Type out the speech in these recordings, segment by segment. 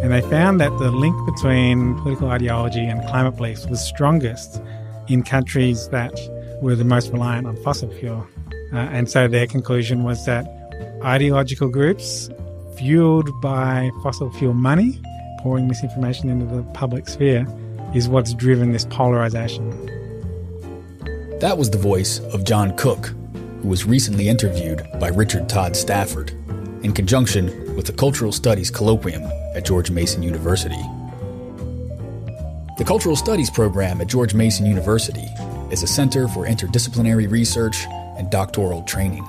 And they found that the link between political ideology and climate beliefs was strongest in countries that were the most reliant on fossil fuel. And so their conclusion was that ideological groups fueled by fossil fuel money, pouring misinformation into the public sphere, is what's driven this polarization. That was the voice of John Cook, who was recently interviewed by Richard Todd Stafford in conjunction with the Cultural Studies Colloquium at George Mason University. The Cultural Studies program at George Mason University is a center for interdisciplinary research and doctoral training.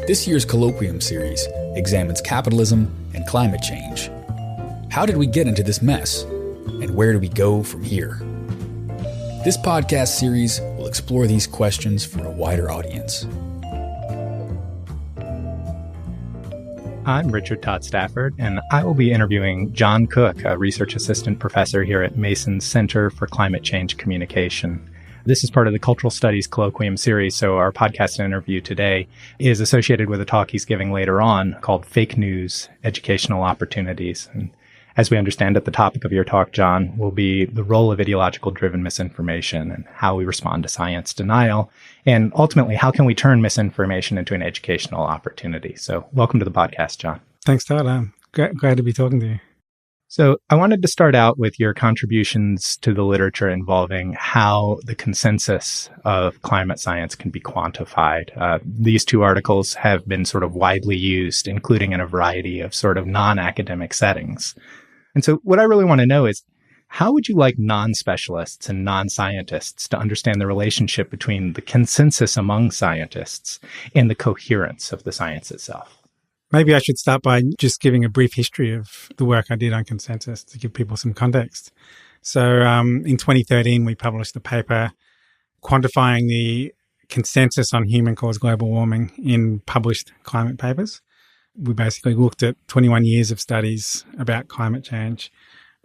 This year's Colloquium series examines capitalism and climate change. How did we get into this mess? And where do we go from here? This podcast series will explore these questions for a wider audience. I'm Richard Todd Stafford, and I will be interviewing John Cook, a research assistant professor here at Mason's Center for Climate Change Communication. This is part of the Cultural Studies Colloquium series, so our podcast interview today is associated with a talk he's giving later on called Fake News, Educational Opportunities. And as we understand it, the topic of your talk, John, will be the role of ideological-driven misinformation and how we respond to science denial. And ultimately, how can we turn misinformation into an educational opportunity? So welcome to the podcast, John. Thanks, Todd. I'm glad to be talking to you. So I wanted to start out with your contributions to the literature involving how the consensus of climate science can be quantified. These two articles have been sort of widely used, including in a variety of sort of non-academic settings. And so what I really want to know is, how would you like non-specialists and non-scientists to understand the relationship between the consensus among scientists and the coherence of the science itself? Maybe I should start by just giving a brief history of the work I did on consensus to give people some context. So in 2013, we published a paper quantifying the consensus on human-caused global warming in published climate papers. We basically looked at 21 years of studies about climate change,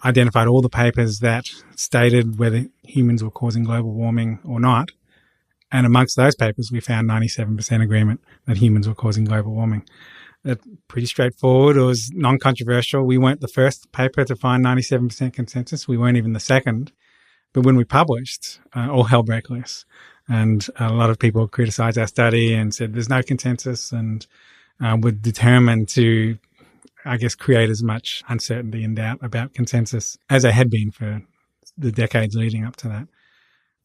identified all the papers that stated whether humans were causing global warming or not. And amongst those papers, we found 97% agreement that humans were causing global warming. That's pretty straightforward. It was non-controversial. We weren't the first paper to find 97% consensus. We weren't even the second. But when we published, all hell broke loose. And a lot of people criticized our study and said there's no consensus, and were determined to, I guess, create as much uncertainty and doubt about consensus as there had been for the decades leading up to that.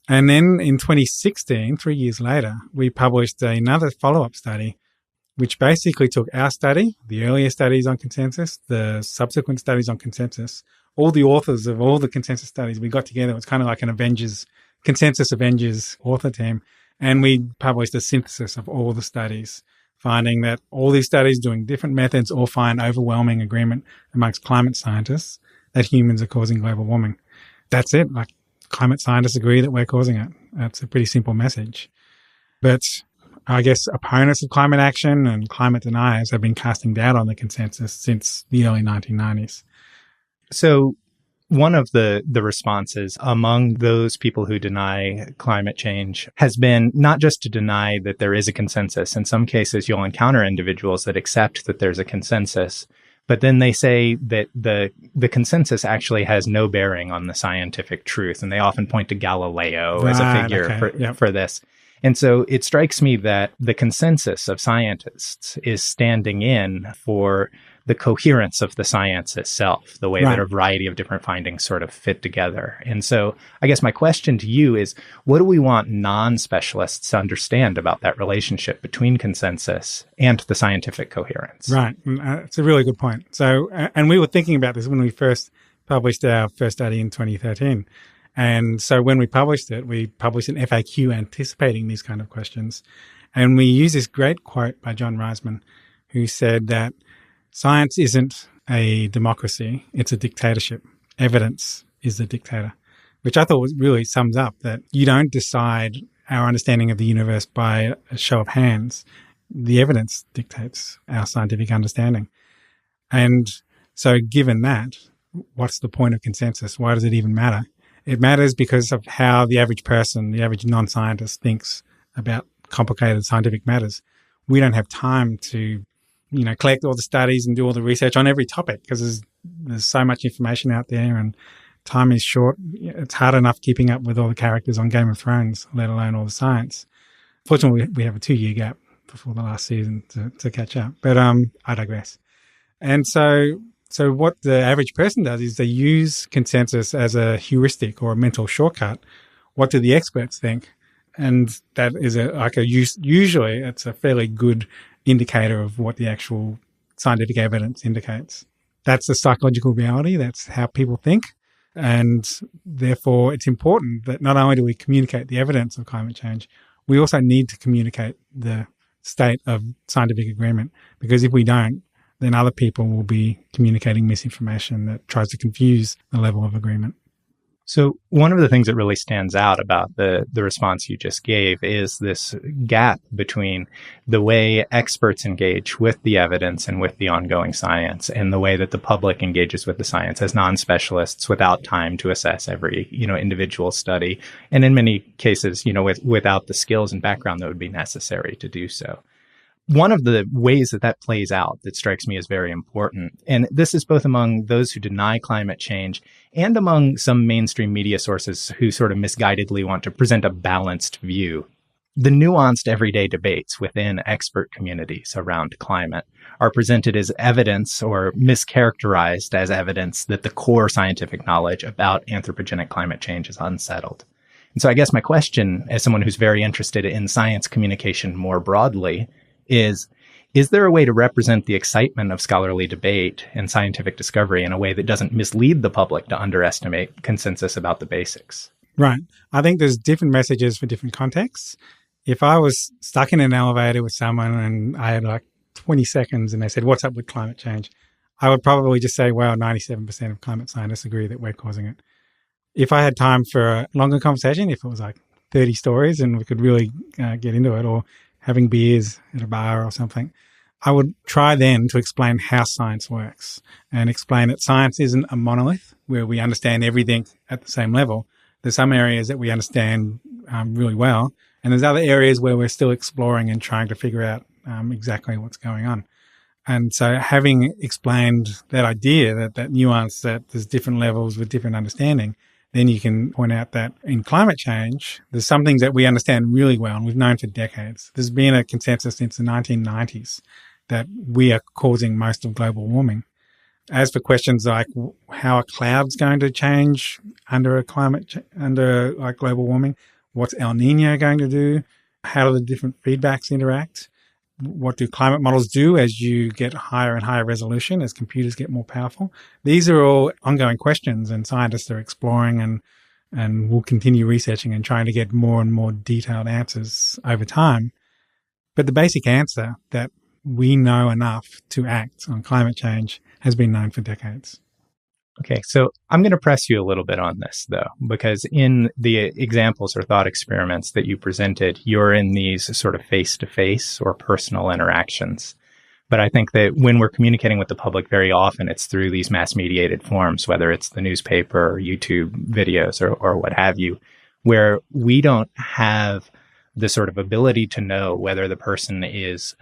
And then in 2016, 3 years later, we published another follow-up study, which basically took our study, the earlier studies on consensus, the subsequent studies on consensus, all the authors of all the consensus studies we got together. It was kind of like an consensus Avengers author team. And we published a synthesis of all the studies, finding that all these studies doing different methods all find overwhelming agreement amongst climate scientists that humans are causing global warming. That's it. Like, climate scientists agree that we're causing it. That's a pretty simple message. But I guess opponents of climate action and climate deniers have been casting doubt on the consensus since the early 1990s. So one of the responses among those people who deny climate change has been not just to deny that there is a consensus. In some cases, you'll encounter individuals that accept that there's a consensus, but then they say that the consensus actually has no bearing on the scientific truth. And they often point to Galileo as a figure for this. And so it strikes me that the consensus of scientists is standing in for the coherence of the science itself, the way that a variety of different findings sort of fit together. And so I guess my question to you is, what do we want non-specialists to understand about that relationship between consensus and the scientific coherence? Right. It's a really good point. So, and we were thinking about this when we first published our first study in 2013. And so when we published it, we published an FAQ anticipating these kind of questions. And we used this great quote by John Reisman, who said that science isn't a democracy, it's a dictatorship. Evidence is the dictator, which I thought really sums up that you don't decide our understanding of the universe by a show of hands. The evidence dictates our scientific understanding. And so given that, what's the point of consensus? Why does it even matter? It matters because of how the average person, the average non-scientist thinks about complicated scientific matters. We don't have time to, collect all the studies and do all the research on every topic because there's there's so much information out there and time is short. It's hard enough keeping up with all the characters on Game of Thrones, let alone all the science. Fortunately, we have a 2-year gap before the last season to catch up. But I digress. And so what the average person does is they use consensus as a heuristic or a mental shortcut. What do the experts think? And that is usually it's a fairly good indicator of what the actual scientific evidence indicates. That's the psychological reality. That's how people think. And therefore, it's important that not only do we communicate the evidence of climate change, we also need to communicate the state of scientific agreement. Because if we don't, then other people will be communicating misinformation that tries to confuse the level of agreement. So one of the things that really stands out about the response you just gave is this gap between the way experts engage with the evidence and with the ongoing science and the way that the public engages with the science as non-specialists without time to assess every, individual study. And in many cases, without the skills and background that would be necessary to do so. One of the ways that plays out that strikes me as very important, and this is both among those who deny climate change and among some mainstream media sources who sort of misguidedly want to present a balanced view. The nuanced everyday debates within expert communities around climate are presented as evidence or mischaracterized as evidence that the core scientific knowledge about anthropogenic climate change is unsettled. And so I guess my question, as someone who's very interested in science communication more broadly, is there a way to represent the excitement of scholarly debate and scientific discovery in a way that doesn't mislead the public to underestimate consensus about the basics? Right. I think there's different messages for different contexts. If I was stuck in an elevator with someone and I had like 20 seconds and they said, "What's up with climate change?" I would probably just say, well, 97% of climate scientists agree that we're causing it. If I had time for a longer conversation, if it was like 30 stories and we could really get into it, or having beers at a bar or something, I would try then to explain how science works and explain that science isn't a monolith where we understand everything at the same level. There's some areas that we understand really well, and there's other areas where we're still exploring and trying to figure out exactly what's going on. And so having explained that idea, that nuance, that there's different levels with different understanding, then you can point out that in climate change, there's some things that we understand really well and we've known for decades. There's been a consensus since the 1990s that we are causing most of global warming. As for questions like how are clouds going to change under global warming, what's El Nino going to do, how do the different feedbacks interact, what do climate models do as you get higher and higher resolution, as computers get more powerful? These are all ongoing questions, and scientists are exploring and will continue researching and trying to get more and more detailed answers over time. But the basic answer that we know enough to act on climate change has been known for decades. Okay, so I'm going to press you a little bit on this, though, because in the examples or thought experiments that you presented, you're in these sort of face-to-face or personal interactions. But I think that when we're communicating with the public, very often it's through these mass-mediated forms, whether it's the newspaper or YouTube videos or what have you, where we don't have the sort of ability to know whether the person is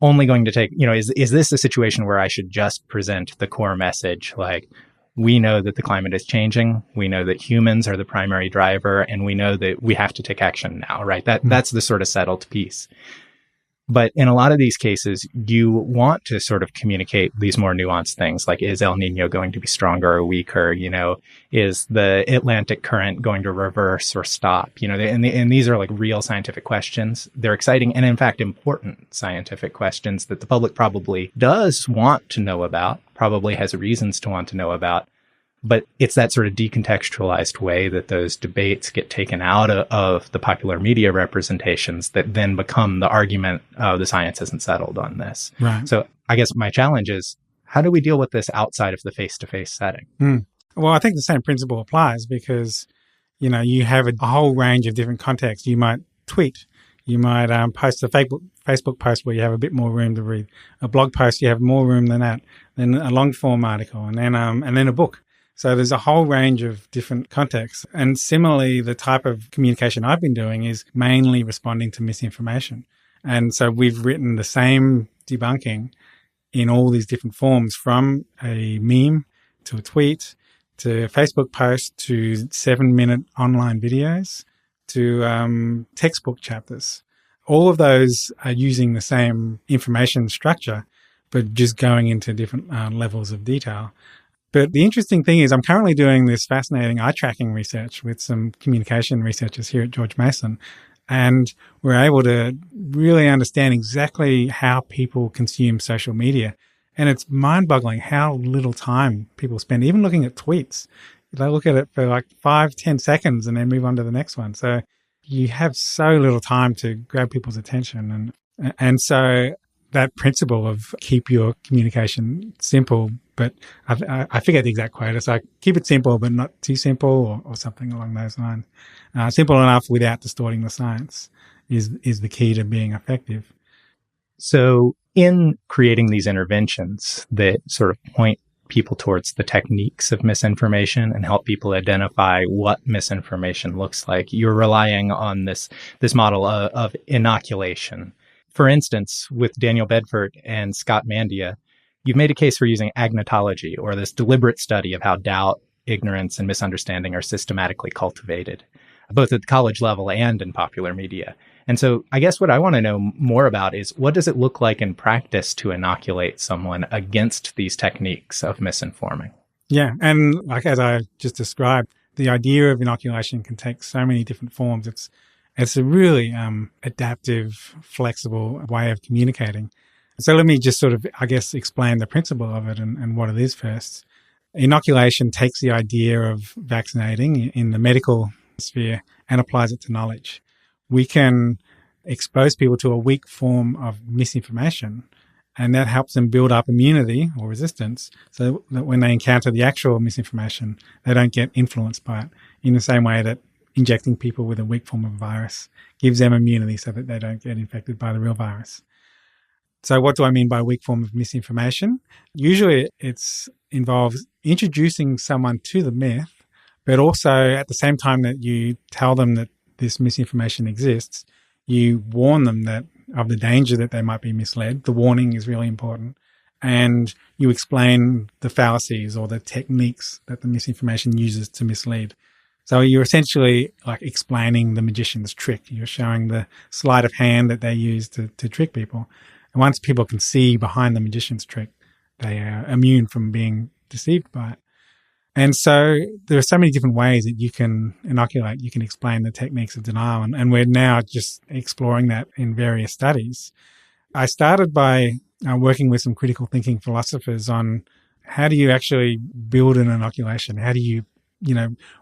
only going to take, is this a situation where I should just present the core message, like, we know that the climate is changing. We know that humans are the primary driver, and we know that we have to take action now, right? That's the sort of settled piece. But in a lot of these cases, you want to sort of communicate these more nuanced things, like, is El Nino going to be stronger or weaker? Is the Atlantic current going to reverse or stop? And these are like real scientific questions. They're exciting and, in fact, important scientific questions that the public probably does want to know about, probably has reasons to want to know about. But it's that sort of decontextualized way that those debates get taken out of the popular media representations that then become the argument, the science isn't settled on this. Right. So I guess my challenge is, how do we deal with this outside of the face-to-face setting? Well, I think the same principle applies because, you have a whole range of different contexts. You might tweet. You might post a Facebook post where you have a bit more room to read. A blog post, you have more room than that. Then a long-form article, and then a book. So there's a whole range of different contexts. And similarly, the type of communication I've been doing is mainly responding to misinformation. And so we've written the same debunking in all these different forms, from a meme to a tweet to a Facebook post to 7-minute online videos to textbook chapters. All of those are using the same information structure, but just going into different levels of detail. But the interesting thing is I'm currently doing this fascinating eye tracking research with some communication researchers here at George Mason. And we're able to really understand exactly how people consume social media. And it's mind-boggling how little time people spend, even looking at tweets. They look at it for like 5-10 seconds and then move on to the next one. So you have so little time to grab people's attention. And so that principle of keep your communication simple, but I forget the exact quote. It's like, keep it simple, but not too simple, or something along those lines. Simple enough without distorting the science is the key to being effective. So in creating these interventions that sort of point people towards the techniques of misinformation and help people identify what misinformation looks like, you're relying on this model of inoculation. For instance, with Daniel Bedford and Scott Mandia, you've made a case for using agnotology, or this deliberate study of how doubt, ignorance, and misunderstanding are systematically cultivated, both at the college level and in popular media. And so I guess what I want to know more about is, what does it look like in practice to inoculate someone against these techniques of misinforming? Yeah. And like as I just described, the idea of inoculation can take so many different forms. It's a really adaptive, flexible way of communicating. So let me just sort of, I guess, explain the principle of it and what it is first. Inoculation takes the idea of vaccinating in the medical sphere and applies it to knowledge. We can expose people to a weak form of misinformation, and that helps them build up immunity or resistance so that when they encounter the actual misinformation, they don't get influenced by it, in the same way that injecting people with a weak form of virus gives them immunity so that they don't get infected by the real virus. So what do I mean by weak form of misinformation? Usually it involves introducing someone to the myth, but also at the same time that you tell them that this misinformation exists, you warn them of the danger that they might be misled. The warning is really important. And you explain the fallacies or the techniques that the misinformation uses to mislead. So you're essentially like explaining the magician's trick. You're showing the sleight of hand that they use to trick people. And once people can see behind the magician's trick, they are immune from being deceived by it. And so there are so many different ways that you can inoculate. You can explain the techniques of denial. And we're now just exploring that in various studies. I started by working with some critical thinking philosophers on how do you actually build an inoculation? How do you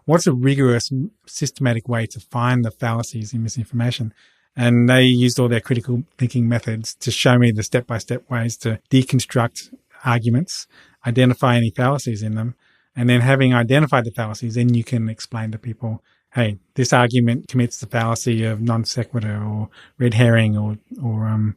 what's a rigorous, systematic way to find the fallacies in misinformation? And they used all their critical thinking methods to show me the step-by-step ways to deconstruct arguments, identify any fallacies in them, and then having identified the fallacies, then you can explain to people, hey, this argument commits the fallacy of non sequitur or red herring or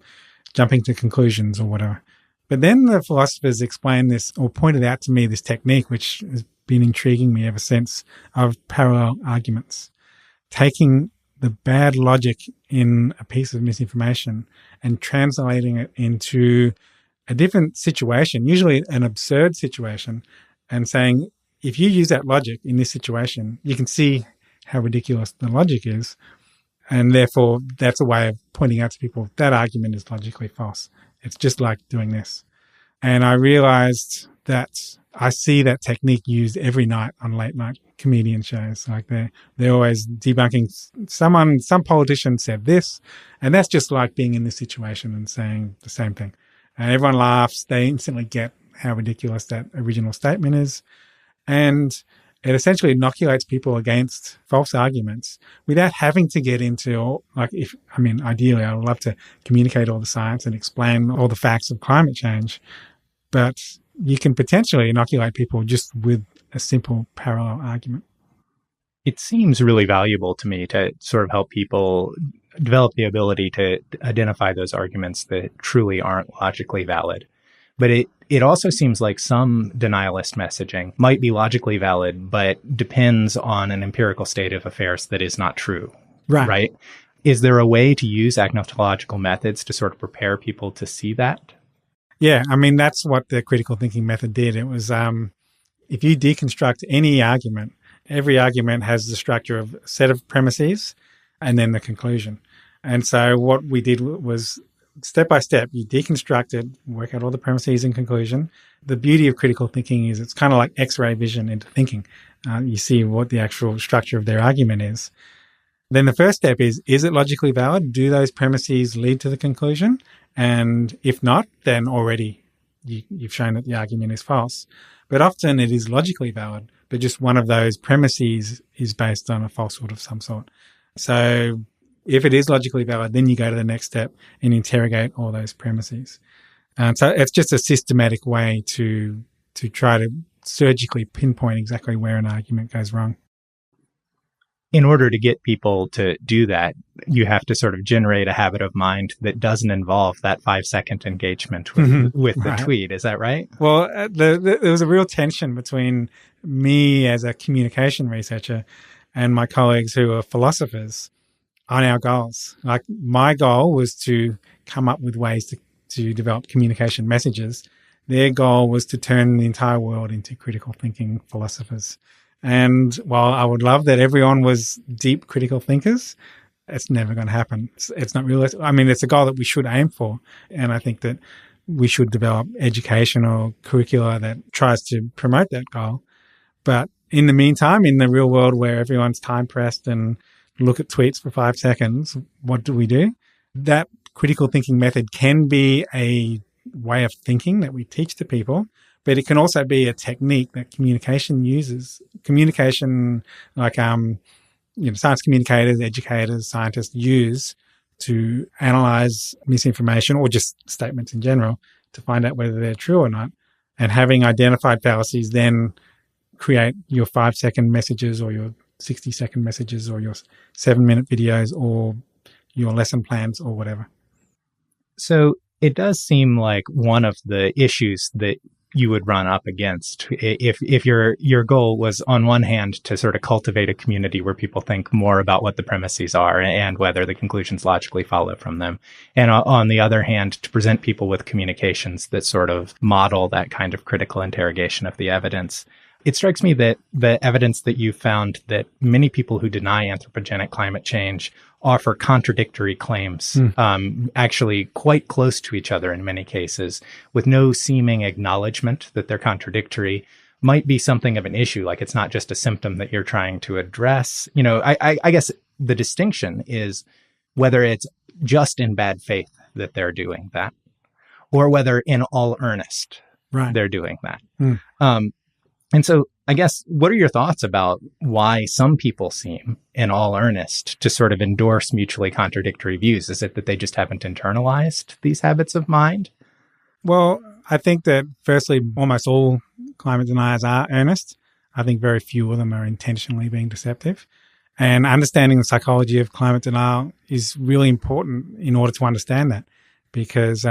jumping to conclusions or whatever. But then the philosophers explained this, or pointed out to me this technique, which has been intriguing me ever since, of parallel arguments. Taking the bad logic in a piece of misinformation and translating it into a different situation, usually an absurd situation, and saying, if you use that logic in this situation, you can see how ridiculous the logic is. And therefore, that's a way of pointing out to people that argument is logically false. It's just like doing this. And I realized that I see that technique used every night on late night comedian shows. Like they're always debunking some politician said this, and that's just like being in this situation and saying the same thing. And everyone laughs. They instantly get how ridiculous that original statement is. And it essentially inoculates people against false arguments without having to get into, ideally, I would love to communicate all the science and explain all the facts of climate change. But you can potentially inoculate people just with a simple parallel argument. It seems really valuable to me to sort of help people develop the ability to identify those arguments that truly aren't logically valid. But it also seems like some denialist messaging might be logically valid, but depends on an empirical state of affairs that is not true. Right? Is there a way to use agnotological methods to sort of prepare people to see that? Yeah, I mean, that's what the critical thinking method did. It was if you deconstruct any argument, every argument has the structure of a set of premises and then the conclusion. And so what we did was step by step, you deconstruct it, work out all the premises and conclusion. The beauty of critical thinking is it's kind of like X-ray vision into thinking. You see what the actual structure of their argument is. Then the first step is it logically valid? Do those premises lead to the conclusion? And if not, then already you've shown that the argument is false. But often it is logically valid, but just one of those premises is based on a falsehood of some sort. So if it is logically valid, then you go to the next step and interrogate all those premises. So it's just a systematic way to try to surgically pinpoint exactly where an argument goes wrong. In order to get people to do that, you have to sort of generate a habit of mind that doesn't involve that 5-second engagement with the Right. tweet. Is that right? Well, there was a real tension between me as a communication researcher and my colleagues who are philosophers on our goals. Like, my goal was to come up with ways to develop communication messages. Their goal was to turn the entire world into critical thinking philosophers. And while I would love that everyone was deep critical thinkers, it's never going to happen. It's not realistic. I mean, it's a goal that we should aim for. And I think that we should develop educational curricula that tries to promote that goal. But in the meantime, in the real world where everyone's time pressed and look at tweets for 5 seconds, what do? That critical thinking method can be a way of thinking that we teach to people, but it can also be a technique that communication uses. Communication, like science communicators, educators, scientists use to analyze misinformation or just statements in general to find out whether they're true or not. And having identified fallacies, then create your 5-second messages or your 60-second messages or your 7-minute videos or your lesson plans or whatever. So it does seem like one of the issues that you would run up against if your goal was on one hand to sort of cultivate a community where people think more about what the premises are and whether the conclusions logically follow from them, and on the other hand to present people with communications that sort of model that kind of critical interrogation of the evidence. It strikes me that the evidence that you found that many people who deny anthropogenic climate change offer contradictory claims, actually quite close to each other in many cases, with no seeming acknowledgement that they're contradictory, might be something of an issue. Like, it's not just a symptom that you're trying to address. I guess the distinction is whether it's just in bad faith that they're doing that, or whether in all earnest they're doing that. And so I guess, what are your thoughts about why some people seem in all earnest to sort of endorse mutually contradictory views? Is it that they just haven't internalized these habits of mind? Well, I think that firstly, almost all climate deniers are earnest. I think very few of them are intentionally being deceptive. And understanding the psychology of climate denial is really important in order to understand that. Because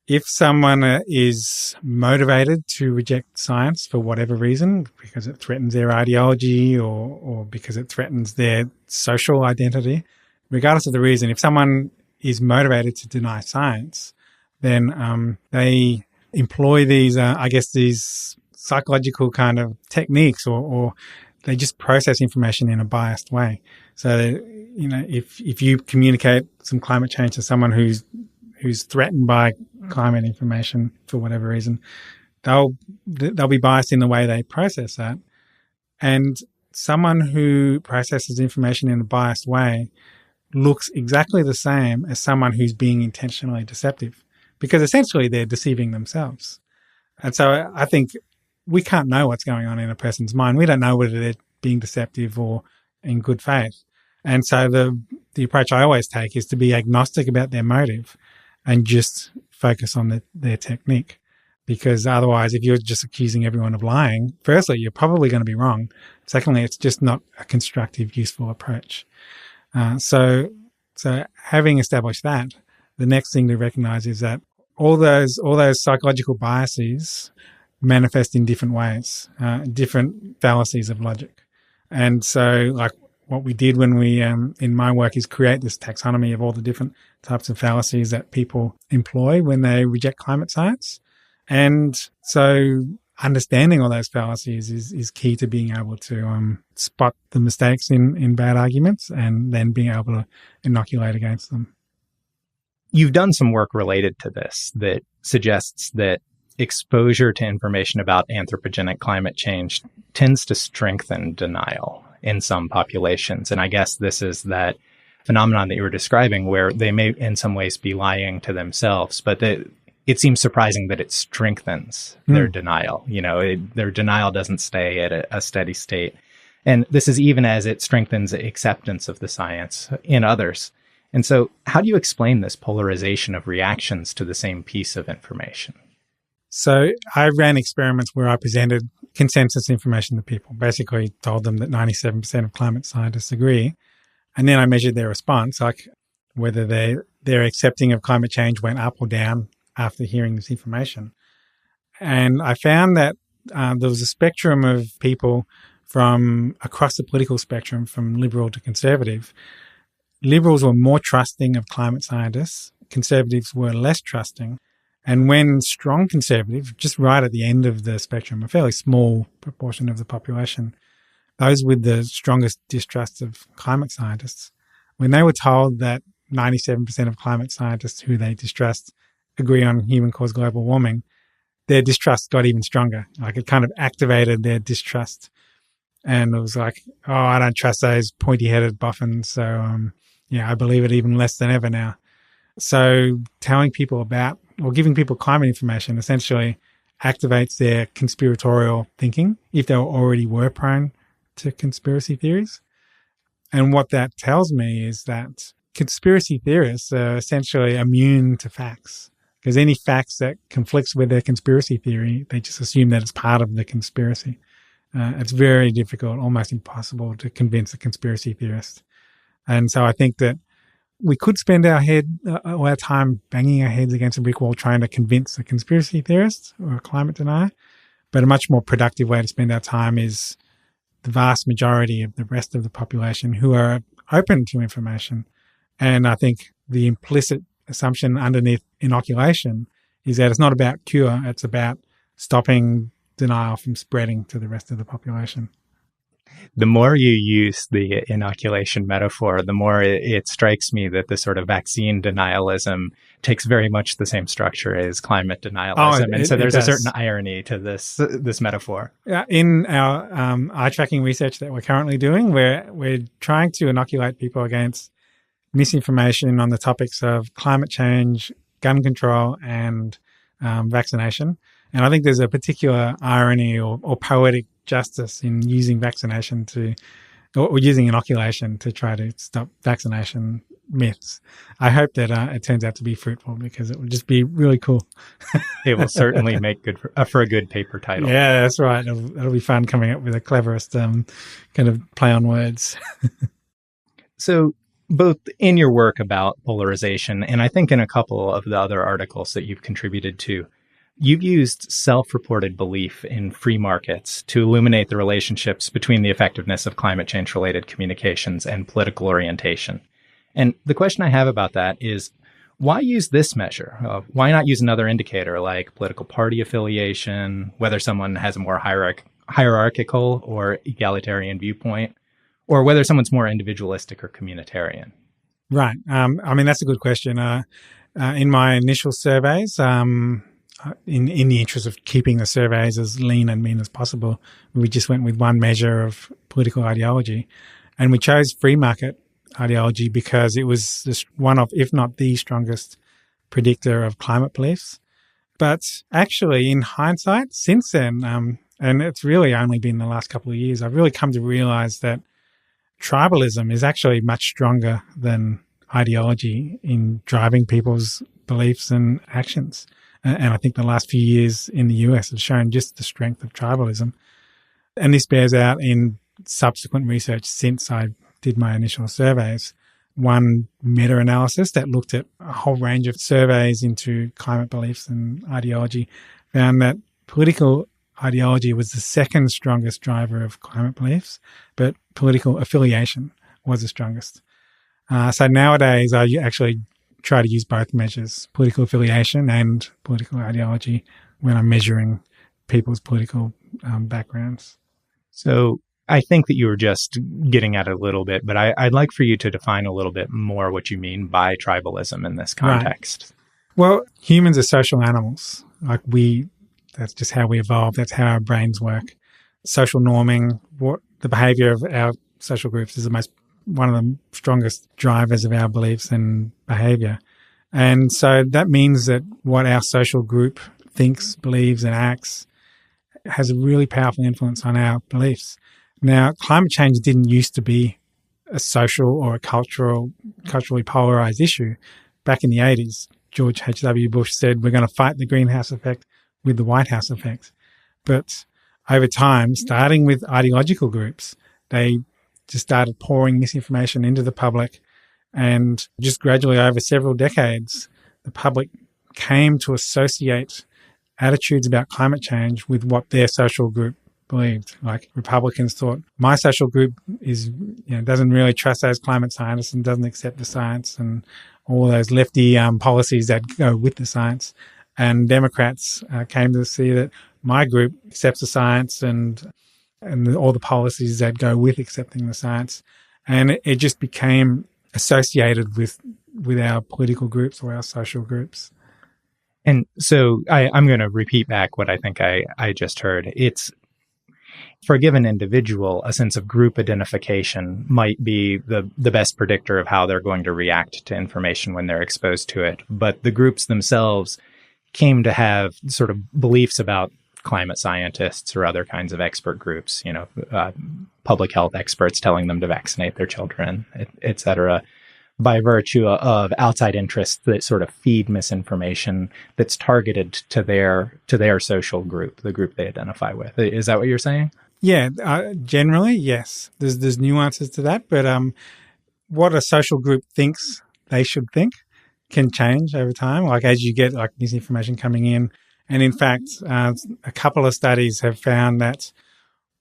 if someone is motivated to reject science for whatever reason, because it threatens their ideology or because it threatens their social identity, regardless of the reason, if someone is motivated to deny science, then they employ these, these psychological kind of techniques or they just process information in a biased way. So, if you communicate some climate change to someone who's threatened by climate information for whatever reason, they'll be biased in the way they process that. And someone who processes information in a biased way looks exactly the same as someone who's being intentionally deceptive, because essentially they're deceiving themselves. And so I think we can't know what's going on in a person's mind. We don't know whether they're being deceptive or in good faith. And so the approach I always take is to be agnostic about their motive and just focus on their technique. Because otherwise, if you're just accusing everyone of lying, firstly, you're probably going to be wrong. Secondly, it's just not a constructive, useful approach. So having established that, the next thing to recognize is that all those psychological biases manifest in different ways, different fallacies of logic. And so, like, what we did when we, in my work, is create this taxonomy of all the different types of fallacies that people employ when they reject climate science. And so understanding all those fallacies is key to being able to spot the mistakes in bad arguments and then being able to inoculate against them. You've done some work related to this that suggests that exposure to information about anthropogenic climate change tends to strengthen denial in some populations. And I guess this is that phenomenon that you were describing where they may in some ways be lying to themselves, but it seems surprising that it strengthens their denial. Their denial doesn't stay at a steady state. And this is even as it strengthens acceptance of the science in others. And so how do you explain this polarization of reactions to the same piece of information? So I ran experiments where I presented consensus information to people, basically told them that 97% of climate scientists agree. And then I measured their response, like whether their accepting of climate change went up or down after hearing this information. And I found that there was a spectrum of people from across the political spectrum, from liberal to conservative. Liberals were more trusting of climate scientists. Conservatives were less trusting. And when strong conservative, just right at the end of the spectrum, a fairly small proportion of the population, those with the strongest distrust of climate scientists, when they were told that 97% of climate scientists who they distrust agree on human-caused global warming, their distrust got even stronger. Like it kind of activated their distrust. And it was like, oh, I don't trust those pointy-headed boffins. So, I believe it even less than ever now. So telling people about or giving people climate information essentially activates their conspiratorial thinking if they already were prone to conspiracy theories. And what that tells me is that conspiracy theorists are essentially immune to facts, because any facts that conflicts with their conspiracy theory, they just assume that it's part of the conspiracy. It's very difficult, almost impossible to convince a conspiracy theorist. And so I think that we could spend our time banging our heads against a brick wall trying to convince a conspiracy theorist or a climate denier. But a much more productive way to spend our time is the vast majority of the rest of the population who are open to information. And I think the implicit assumption underneath inoculation is that it's not about cure, it's about stopping denial from spreading to the rest of the population. The more you use the inoculation metaphor, the more it strikes me that the sort of vaccine denialism takes very much the same structure as climate denialism. And so there's a certain irony to this metaphor. In our eye tracking research that we're currently doing, we're trying to inoculate people against misinformation on the topics of climate change, gun control, and vaccination. And I think there's a particular irony or poetic justice in using vaccination or using inoculation to try to stop vaccination myths. I hope that it turns out to be fruitful, because it would just be really cool. It will certainly make good for a good paper title. Yeah, that's right. It'll be fun coming up with the cleverest kind of play on words. So both in your work about polarization and I think in a couple of the other articles that you've contributed to, you've used self-reported belief in free markets to illuminate the relationships between the effectiveness of climate change-related communications and political orientation. And the question I have about that is, why use this measure? Why not use another indicator like political party affiliation, whether someone has a more hierarchical or egalitarian viewpoint, or whether someone's more individualistic or communitarian? Right. That's a good question. In my initial surveys, in the interest of keeping the surveys as lean and mean as possible, we just went with one measure of political ideology. And we chose free market ideology because it was just one of, if not the strongest predictor of climate beliefs. But actually, in hindsight, since then, and it's really only been the last couple of years, I've really come to realize that tribalism is actually much stronger than ideology in driving people's beliefs and actions. And I think the last few years in the US have shown just the strength of tribalism. And this bears out in subsequent research since I did my initial surveys. One meta-analysis that looked at a whole range of surveys into climate beliefs and ideology found that political ideology was the second strongest driver of climate beliefs, but political affiliation was the strongest. So nowadays, I actually try to use both measures, political affiliation and political ideology, when I'm measuring people's political backgrounds. So I think that you were just getting at it a little bit, but I'd like for you to define a little bit more what you mean by tribalism in this context. Right. Well, humans are social animals. That's just how we evolved. That's how our brains work. Social norming, the behavior of our social groups is one of the strongest drivers of our beliefs and behavior. And so that means that what our social group thinks, believes, and acts has a really powerful influence on our beliefs. Now, climate change didn't used to be a social or a culturally polarized issue. Back in the 80s, George H.W. Bush said, we're going to fight the greenhouse effect with the White House effect. But over time, starting with ideological groups, they just started pouring misinformation into the public. And just gradually over several decades, the public came to associate attitudes about climate change with what their social group believed. Like Republicans thought, my social group doesn't really trust those climate scientists and doesn't accept the science and all those lefty policies that go with the science. And Democrats came to see that my group accepts the science and all the policies that go with accepting the science. And it just became associated with our political groups or our social groups. And so I'm going to repeat back what I think I just heard. It's, for a given individual, a sense of group identification might be the best predictor of how they're going to react to information when they're exposed to it. But the groups themselves came to have sort of beliefs about climate scientists or other kinds of expert groups, public health experts telling them to vaccinate their children, et cetera, by virtue of outside interests that sort of feed misinformation that's targeted to their social group, the group they identify with. Is that what you're saying? Yeah, generally, yes. There's nuances to that, but what a social group thinks they should think can change over time, like as you get like misinformation coming in. And in fact, a couple of studies have found that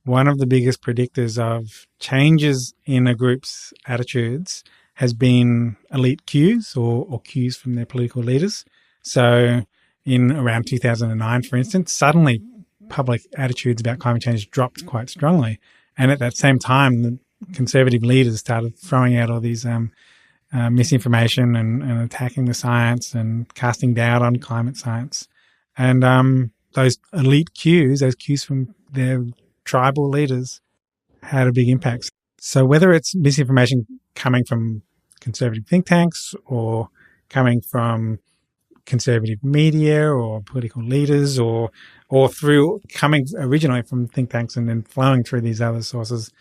one of the biggest predictors of changes in a group's attitudes has been elite cues or cues from their political leaders. So in around 2009, for instance, suddenly public attitudes about climate change dropped quite strongly. And at that same time, the conservative leaders started throwing out all these misinformation and attacking the science and casting doubt on climate science. And those elite cues, those cues from their tribal leaders, had a big impact. So whether it's misinformation coming from conservative think tanks or coming from conservative media or political leaders or through coming originally from think tanks and then flowing through these other sources,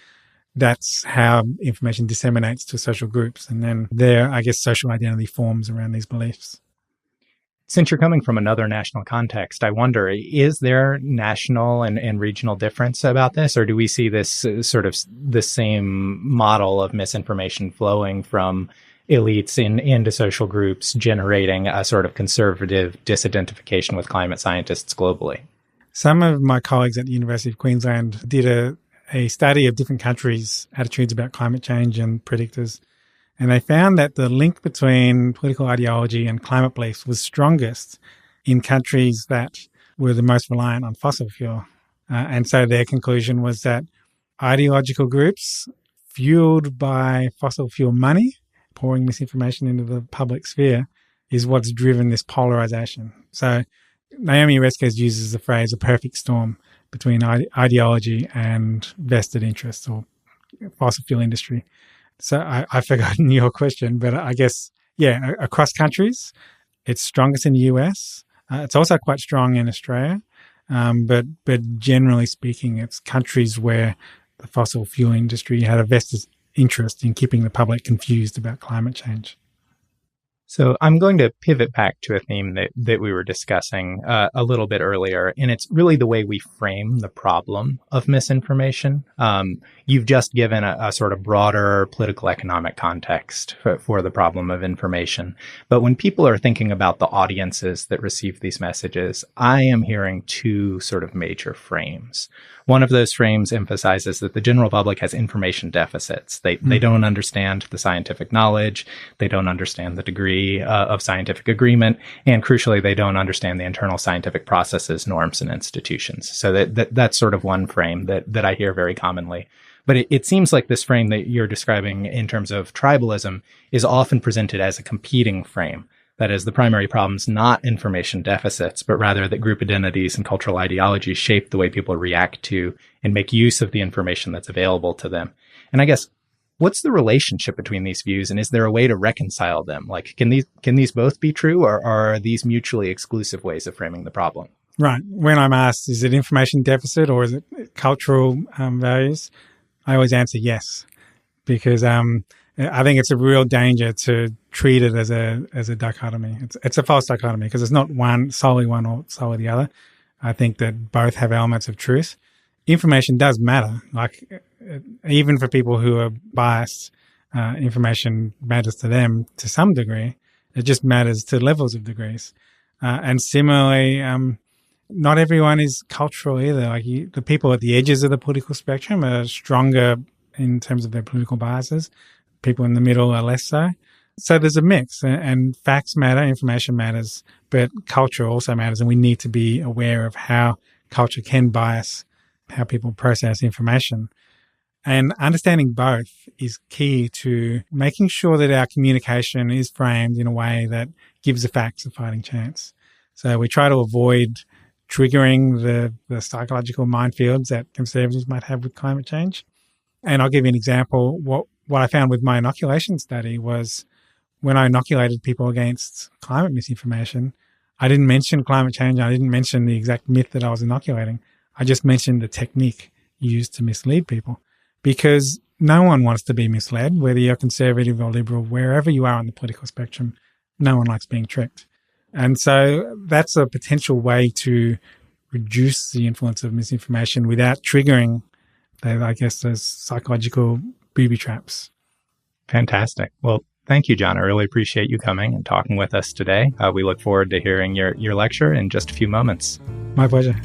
that's how information disseminates to social groups. And then social identity forms around these beliefs. Since you're coming from another national context, I wonder, is there national and regional difference about this? Or do we see this sort of the same model of misinformation flowing from elites into social groups, generating a sort of conservative disidentification with climate scientists globally? Some of my colleagues at the University of Queensland did a study of different countries' attitudes about climate change and predictors. And they found that the link between political ideology and climate beliefs was strongest in countries that were the most reliant on fossil fuel. And so their conclusion was that ideological groups fueled by fossil fuel money, pouring misinformation into the public sphere, is what's driven this polarization. So Naomi Oreskes uses the phrase a perfect storm between ideology and vested interests or fossil fuel industry. So I've forgotten your question, but I guess, across countries, it's strongest in the US. It's also quite strong in Australia. But generally speaking, it's countries where the fossil fuel industry had a vested interest in keeping the public confused about climate change. So I'm going to pivot back to a theme that we were discussing a little bit earlier, and it's really the way we frame the problem of misinformation. You've just given a sort of broader political economic context for the problem of information. But when people are thinking about the audiences that receive these messages, I am hearing two sort of major frames. One of those frames emphasizes that the general public has information deficits. They don't understand the scientific knowledge. They don't understand the degree of scientific agreement. And crucially, they don't understand the internal scientific processes, norms, and institutions. So that's sort of one frame that I hear very commonly. But it seems like this frame that you're describing in terms of tribalism is often presented as a competing frame. That is, the primary problem is not information deficits, but rather that group identities and cultural ideologies shape the way people react to and make use of the information that's available to them. And I guess, what's the relationship between these views, and is there a way to reconcile them? Like, can these both be true, or are these mutually exclusive ways of framing the problem? Right. When I'm asked, is it information deficit or is it cultural values? I always answer yes, because I think it's a real danger to treat it as a dichotomy. It's a false dichotomy because it's not solely one or solely the other. I think that both have elements of truth. Information does matter. Like, even for people who are biased, information matters to them to some degree. It just matters to levels of degrees. And similarly, not everyone is cultural either. Like, the people at the edges of the political spectrum are stronger in terms of their political biases. People in the middle are less so. So there's a mix, and facts matter, information matters, but culture also matters, and we need to be aware of how culture can bias how people process information. And understanding both is key to making sure that our communication is framed in a way that gives the facts a fighting chance. So we try to avoid triggering the psychological minefields that conservatives might have with climate change. And I'll give you an example. What I found with my inoculation study was when I inoculated people against climate misinformation, I didn't mention climate change. I didn't mention the exact myth that I was inoculating. I just mentioned the technique used to mislead people, because no one wants to be misled, whether you're conservative or liberal, wherever you are on the political spectrum. No one likes being tricked. And so that's a potential way to reduce the influence of misinformation without triggering, those psychological booby traps. Fantastic. Well, thank you, John. I really appreciate you coming and talking with us today. We look forward to hearing your lecture in just a few moments. My pleasure.